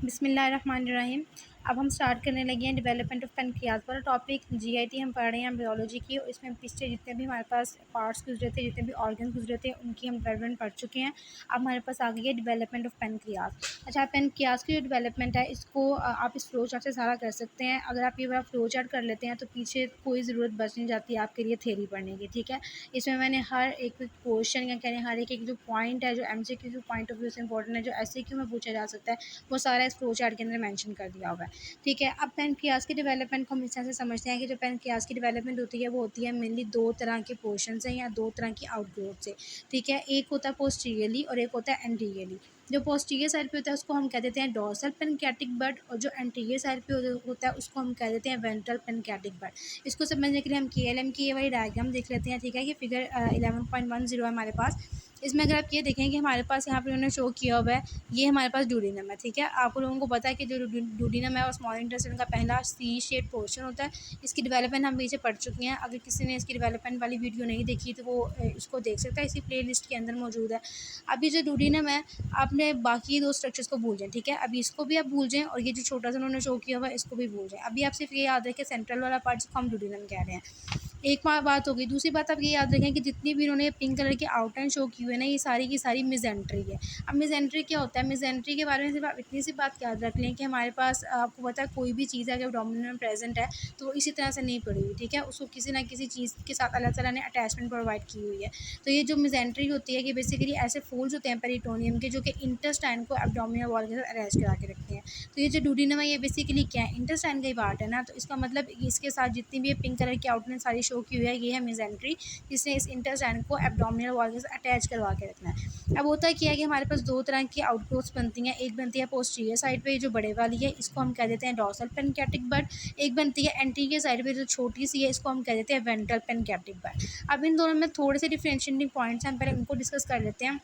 बिस्मिल्लाहिर्रहमानिर्रहीम। अब हम स्टार्ट करने लगे हैं डेवलपमेंट ऑफ पेनक्रियाज वाला टॉपिक। जीआईटी हम पढ़ रहे हैं बायोलॉजी की, और इसमें पिछले जितने भी हमारे पास पार्ट्स गुजरे थे, जितने भी ऑर्गन गुजरे थे, उनकी हम डेवलपमेंट पढ़ चुके हैं। अब हमारे पास आ गई है डेवलपमेंट ऑफ पेनक्रियाज। अच्छा, पेनक्रियाज की जो डेवलपमेंट है इसको आप इस फ्लो चार्ट से सारा कर सकते हैं। अगर आप ये वाला फ्लो चार्ट कर लेते हैं तो पीछे कोई ज़रूरत बच नहीं जाती आपके लिए थ्योरी पढ़ने की, ठीक है। इसमें मैंने हर एक क्वेश्चन या कह रहे हैं हर एक जो पॉइंट है, जो एमसीक्यू जो पॉइंट ऑफ व्यू से इंपॉर्टेंट है, जो एससीक्यू में पूछा जा सकता है, वो सारा इस फ्लो चार्ट के अंदर मेंशन कर दिया हुआ है, ठीक है। अब पेनक्रियाज की डेवलपमेंट को हम इस तरह से समझते हैं कि जो पेनक्रियाज की डेवलपमेंट होती है वो होती है मेनली दो तरह के पोर्शन से या दो तरह की आउटग्रोथ से, ठीक है। एक होता है पोस्टीरियरली और एक होता है एंटीरियरली। जो पोस्टीरियर साइड पे होता है उसको हम कह देते हैं डोर्सल पेनक्रियाटिक बड, और जो एंटीरियर साइड पे होता है उसको हम कह देते हैं वेंट्रल पेनक्रियाटिक बड। इसको समझने के लिए हम केएलएम की ये वाली डायग्राम देख लेते हैं, ठीक है। ये फिगर 11.10 है हमारे पास। इसमें अगर आप ये देखें कि हमारे पास यहाँ पर उन्होंने शो किया हुआ है, ये हमारे पास ड्यूडेनम है, ठीक है। आप लोगों को पता है कि जो ड्यूडेनम है वो स्मॉल इंटेस्टाइन का पहला सी शेप पोर्शन होता है। इसकी डेवलपमेंट हम पीछे पढ़ चुके हैं। अगर किसी ने इसकी डेवलपमेंट वाली वीडियो नहीं देखी तो वो इसको देख सकता है, इसी प्लेलिस्ट के अंदर मौजूद है। अभी जो ड्यूडेनम है, आपने बाकी दो स्ट्रक्चर्स को भूल जाएं, ठीक है। अभी इसको भी आप भूल जाएं, और ये जो छोटा सा उन्होंने शो किया हुआ है इसको भी भूल जाएं। अभी आप सिर्फ ये याद रखें सेंट्रल वाला पार्ट जिसको हम ड्यूडेनम कह रहे हैं। एक बात होगी। दूसरी बात आप ये याद रखें कि जितनी भी इन्होंने पिंक कलर की आउटलाइन शो की हुई है ना, ये सारी की सारी मिजेंट्री है। अब मिजेंट्री क्या होता है? मिजेंट्री के बारे में सिर्फ आप इतनी सी बात याद रख लें कि हमारे पास आपको पता है कोई भी चीज़ अगर डोमिनेंट में प्रेजेंट है तो वो इसी तरह से नहीं पड़ी हुई, ठीक है। उसको किसी ना किसी चीज़ के साथ अल्लाह ताला ने अटैचमेंट प्रोवाइड की हुई है। तो ये जो मिजेंट्री होती है कि बेसिकली ऐसे फोल्ड्स होते हैं पेरिटोनियम के, जो कि इंटेस्टाइन को एब्डोमिनल वॉल के साथ अटैच करा के रखते हैं। तो ये जो ड्यूडेनम है ये बेसिकली क्या है? इंटेस्टाइन का ही पार्ट है ना। तो इसका मतलब इसके साथ जितनी भी पिंक कलर की आउटलाइन सारी शो की हुई है, ये है मिजेंट्री, जिसने इस इंटेस्टाइन को एब्डोमिनल वॉल के साथ अटैच करवा के रखना है। अब होता क्या है कि हमारे पास दो तरह की आउटग्रोथ्स बनती हैं। एक बनती है पोस्टीरियर साइड पे, जो बड़े वाली है, इसको हम कह देते हैं डोर्सल पेनक्रियाटिक बड। एक बनती है एंटीरियर साइड पे, जो छोटी सी है, इसको हम कह देते हैं वेंट्रल पेनक्रियाटिक बड। अब इन दोनों में थोड़े से डिफरेंशिएटिंग पॉइंट्स हैं, हम पहले उनको डिस्कस कर लेते हैं।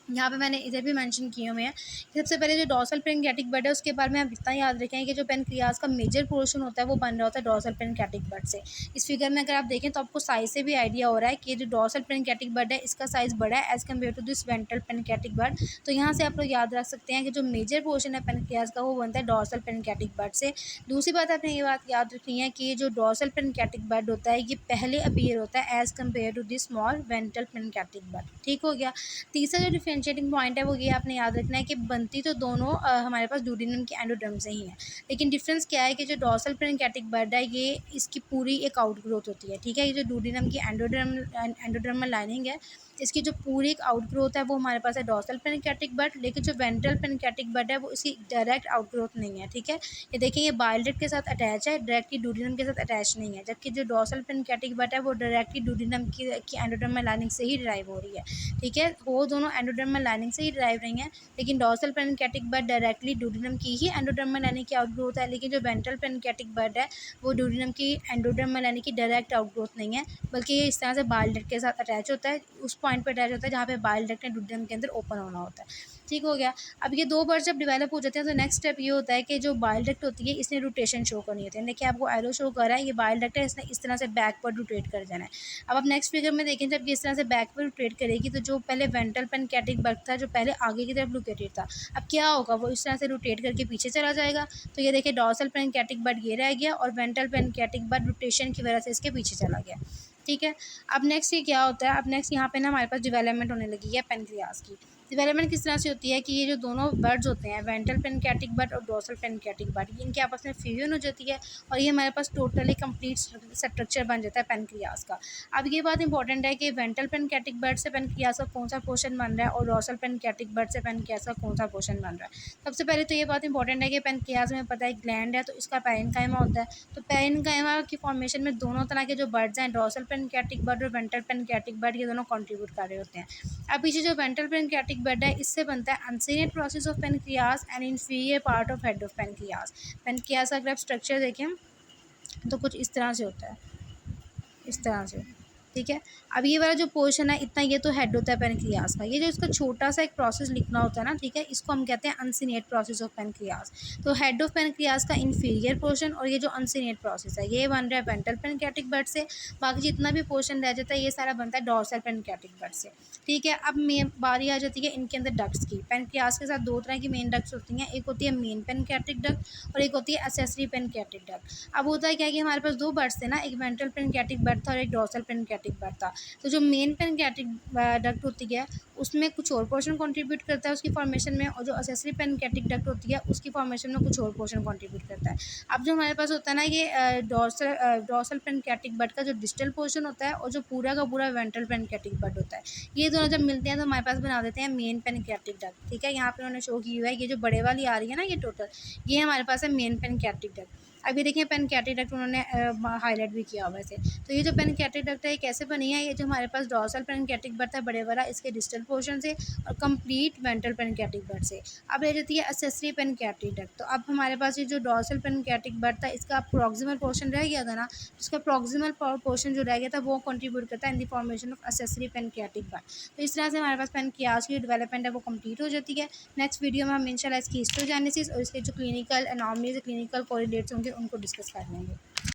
यहाँ पे मैंने इधर भी मेंशन किए हुए हैं। सबसे पहले जो डोर्सल पेनक्रियाटिक बड है उसके बारे में आप इतना याद रखें कि जो पेनक्रियाज का मेजर पोर्शन होता है वो बन रहा होता है डोर्सल पेनक्रियाटिक बड से। इस फिगर में अगर आप देखें तो आपको साइज से भी आइडिया हो रहा है कि जो डोर्सल पेनक्रियाटिक बड है इसका साइज बड़ा है as compare to this ventral pancreatic bud. तो यहाँ से आप लोग याद रख सकते हैं कि जो मेजर पोर्शन है पेनक्रियाज का वो बनता है डोर्सल पेनक्रियाटिक बड से। दूसरी बात आपने ये बात याद रखनी है कि जो डोर्सल पेनक्रियाटिक बड होता है ये पहले अपीयर होता है as compare to this small ventral pancreatic bud, ठीक हो गया। तीसरा जो डिफरेंशिएटिंग पॉइंट है वो ये आपने याद रखना है कि बनती तो दोनों हमारे पास ड्यूडेनम की एंडोडर्म से ही है, लेकिन डिफरेंस क्या है कि जो डोर्सल पेनक्रियाटिक बड है ये इसकी पूरी एक आउटग्रोथ होती है, ठीक है। ये जो ड्यूडेनम की एंडोडर्मल लाइनिंग है, इसकी जो पूरी एक आउटग्रोथ है वो हमारे पास है डोर्सल पेनक्रियाटिक बड, लेकिन जो वेंट्रल पेनक्रियाटिक बड है वो इसकी डायरेक्ट आउटग्रोथ नहीं है, ठीक है। ये देखिए ये बाइल डक्ट के साथ अटैच है, डायरेक्टली ड्यूडेनम के साथ अटैच नहीं है, जबकि जो डोर्सल पेनक्रियाटिक बड है वो डायरेक्टली ड्यूडेनम की एंडोडर्मल लाइनिंग से ही ड्राइव हो रही है, ठीक है। वो दोनों एंडोडर्मल लाइनिंग से ही ड्राइव रही हैं, लेकिन डोर्सल पेनक्रियाटिक बड डायरेक्टली ड्यूडेनम की ही एंडोडर्मल लाइनिंग की आउटग्रोथ है, लेकिन जो वेंट्रल पेनक्रियाटिक बड है वो ड्यूडेनम की एंडोडर्मल लाइनिंग की डायरेक्ट आउटग्रोथ नहीं है, बल्कि ये इस तरह से बाइल डक्ट के साथ अटैच होता है, उस पॉइंट पर अटैच होता है जहाँ पे बाइल डक्ट ड्यूडेनम के अंदर ओपन होना होता है, ठीक हो गया। अब ये दो बार जब डेवलप हो जाते हैं तो नेक्स्ट स्टेप ये होता है कि जो बाइल डक्ट होती है इसने रोटेशन शो करनी होती है। देखिए आपको एरो शो कर रहा है, ये बाइल डक्ट है, इसने इस तरह से बैक पर रोटेट कर जाना है। अब आप नेक्स्ट फिगर में देखें, जब इस तरह से बैक पर रोटेट करेगी तो जो पहले वेंट्रल पेनक्रियाटिक बड था, जो पहले आगे की तरफ लोकेटेड था, अब क्या होगा? वो इस तरह से रोटेट करके पीछे चला जाएगा। तो ये देखिए डोर्सल पेनक्रियाटिक बड ये रह गया, और वेंट्रल पेनक्रियाटिक बड रोटेशन की वजह से इसके पीछे चला गया, ठीक है। अब नेक्स्ट ये क्या होता है? अब नेक्स्ट यहाँ पे ना हमारे पास डेवलपमेंट होने लगी है पेनक्रियाज की। डेवलपमेंट किस तरह से होती है कि ये जो दोनों बड्स होते हैं, वेंट्रल पेनक्रियाटिक बड और डोर्सल पेनक्रियाटिक बड, इनके आपस में फ्यूजन हो जाती है, और ये हमारे पास टोटली कंप्लीट स्ट्रक्चर बन जाता है पेनक्रियाज का। अब ये बात इंपॉर्टेंट है कि वेंट्रल पेनक्रियाटिक बड से पेनक्रियाज का कौन सा पोर्शन बन रहा है, और डोर्सल पेनक्रियाटिक बड से पेनक्रियाज का कौन सा पोर्शन बन रहा है। सबसे पहले तो ये बात इंपॉर्टेंट है कि पेनक्रियाज में पता है ग्लैंड है, तो इसका पैरेन्काइमा होता है। तो पैरेन्काइमा की फॉर्मेशन में दोनों तरह के जो बड्स हैं, डोर्सल पेनक्रियाटिक बड और वेंट्रल पेनक्रियाटिक बड, ये दोनों कंट्रीब्यूट कर रहे होते हैं। अब पीछे जो वेंट्रल पेनक्रियाटिक बड है इससे बनता है uncinate process of pancreas and inferior part of head of pancreas. Pancreas का अगर आप स्ट्रक्चर देखें तो कुछ इस तरह से होता है, इस तरह से, ठीक है। अब ये वाला जो पोर्शन है इतना, ये तो हेड होता है पेनक्रियाज का। ये जो इसका छोटा सा एक प्रोसेस लिखना होता है ना, ठीक है, इसको हम कहते हैं अनसिनेट प्रोसेस ऑफ पेनक्रियाज। तो हेड ऑफ पेनक्रियाज का इंफीरियर पोर्शन और ये जो अनसिनेट प्रोसेस है ये बन रहा है वेंट्रल पेनक्रियाटिक बड से। बाकी जितना भी पोर्शन रह जाता है ये सारा बनता है डोर्सल पेनक्रियाटिक बड से, ठीक है। अब मेन बारी आ जाती है इनके अंदर डक्ट्स की। पेनक्रियाज के साथ दो तरह की मेन डक्ट्स होती हैं, एक होती है मेन पेनक्रियाटिक डक्ट और एक होती है एक्सेसरी पेनक्रियाटिक डक्ट। अब होता है क्या कि हमारे पास दो बड्स थे ना, एक वेंट्रल पेनक्रियाटिक बड था और एक डोर्सल पेनक्रियाटिक बड था। तो जो मेन पेनक्रियाटिक डक्ट होती है उसमें कुछ और पोर्शन कंट्रीब्यूट करता है उसकी फॉर्मेशन में, और जो एक्सेसरी पेनक्रियाटिक डक्ट होती है उसकी फॉर्मेशन में कुछ और पोर्शन कंट्रीब्यूट करता है। अब जो हमारे पास होता है ना ये डोर्सल पेनक्रियाटिक बड का जो डिस्टल पोर्शन होता है और जो पूरा का पूरा वेंट्रल पेनक्रियाटिक बड होता है, ये दोनों जब मिलते हैं तो हमारे पास बना देते हैं मेन पेनक्रियाटिक डक्ट, ठीक है। यहाँ पे उन्होंने शो की हुआ है, ये जो बड़े वाली आ रही है ना ये टोटल, ये हमारे पास है मेन पेनक्रियाटिक डक्ट। अभी देखिए पेनक्रियाटिक डक्ट उन्होंने हाईलाइट भी किया हुआ है इसे। तो ये जो पेनक्रियाटिक डक्ट है ये कैसे बनी है, ये जो हमारे पास डोर्सल पेनक्रियाटिक बड है बड़े वाला, इसके डिस्टल पोर्शन से और कंप्लीट वेंट्रल पेनक्रियाटिक बड से। अब रह जाती है एक्सेसरी पेनक्रियाटिक डक्ट। तो अब हमारे पास ये जो डोर्सल पेनक्रियाटिक बड था इसका प्रॉक्सिमल पोर्शन रह गया था ना, इसका प्रॉक्सिमल पोर्शन जो रह गया था वो कंट्रीब्यूट करता है in the formation of accessory pancreatic bud. तो इस तरह से हमारे पास पेनक्रियाज की डेवलपमेंट है वो कंप्लीट हो जाती है। नेक्स्ट वीडियो में हम इंशाल्लाह इसकी हिस्टोजेनेसिस और इसके जो क्लिनिकल एनॉमलीज क्लिनिकल कोरिलेट्स होंगे उनको डिस्कस कर लेंगे।